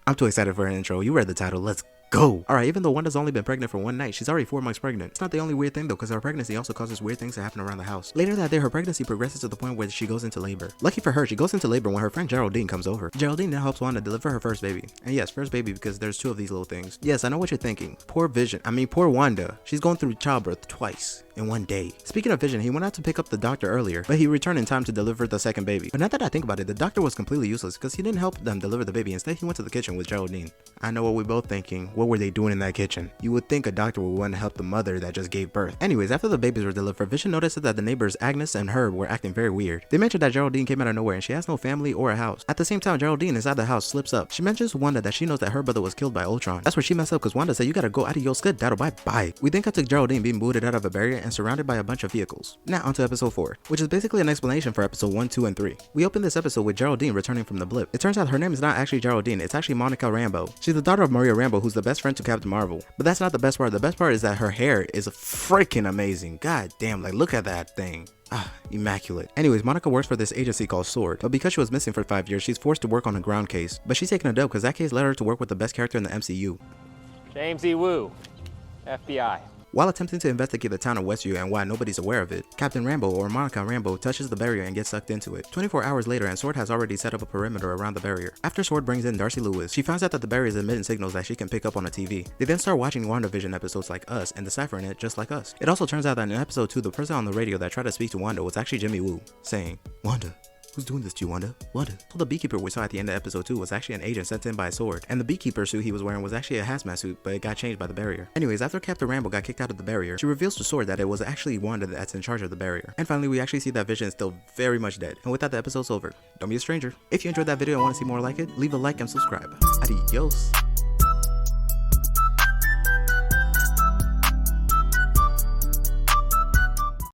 I'm too excited for her intro. You read the title. Let's go. Alright, even though Wanda's only been pregnant for one night, she's already 4 months pregnant. It's not the only weird thing though, because her pregnancy also causes weird things to happen around the house. Later that day, her pregnancy progresses to the point where she goes into labor. Lucky for her, she goes into labor when her friend Geraldine comes over. Geraldine now helps Wanda deliver her first baby. And yes, first baby because there's 2 of these little things. Yes, I know what you're thinking. Poor Wanda. She's going through childbirth twice in one day. Speaking of Vision, he went out to pick up the doctor earlier, but he returned in time to deliver the second baby. But now that I think about it, the doctor was completely useless because he didn't help them deliver the baby. Instead, he went to the kitchen with Geraldine. I know what we're both thinking. What were they doing in that kitchen? You would think a doctor would want to help the mother that just gave birth. Anyways, after the babies were delivered, Vision noticed that the neighbors Agnes and Herb were acting very weird. They mentioned that Geraldine came out of nowhere and she has no family or a house. At the same time, Geraldine inside the house slips up. She mentions to Wanda that she knows that her brother was killed by Ultron. That's where she messed up because Wanda said you gotta go out of your skedaddle bye. We then cut to Geraldine being booted out of a barrier and surrounded by a bunch of vehicles. Now onto episode 4, which is basically an explanation for episode 1, 2, and 3. We open this episode with Geraldine returning from the blip. It turns out her name is not actually Geraldine, it's actually Monica Rambeau. She's the daughter of Maria Rambeau, who's the best friend to Captain Marvel. But that's not the best part. The best part is that her hair is freaking amazing. God damn, like look at that thing. Immaculate. Anyways, Monica works for this agency called SWORD, but because she was missing for 5 years, she's forced to work on a ground case. But she's taking a dub because that case led her to work with the best character in the MCU. James E. Woo, FBI. While attempting to investigate the town of Westview and why nobody's aware of it, Captain Rambeau, or Monica Rambeau, touches the barrier and gets sucked into it. 24 hours later, and SWORD has already set up a perimeter around the barrier. After SWORD brings in Darcy Lewis, she finds out that the barrier is emitting signals that she can pick up on a TV. They then start watching WandaVision episodes like Us and deciphering it just like us. It also turns out that in episode 2, the person on the radio that tried to speak to Wanda was actually Jimmy Woo, saying, "Wanda, who's doing this to you, Wanda? Wanda." So the beekeeper we saw at the end of episode 2 was actually an agent sent in by SWORD, and the beekeeper suit he was wearing was actually a hazmat suit, but it got changed by the barrier. Anyways, after Captain Rambeau got kicked out of the barrier, she reveals to SWORD that it was actually Wanda that's in charge of the barrier. And finally, we actually see that Vision is still very much dead. And with that, the episode's over. Don't be a stranger. If you enjoyed that video and want to see more like it, leave a like and subscribe. Adios.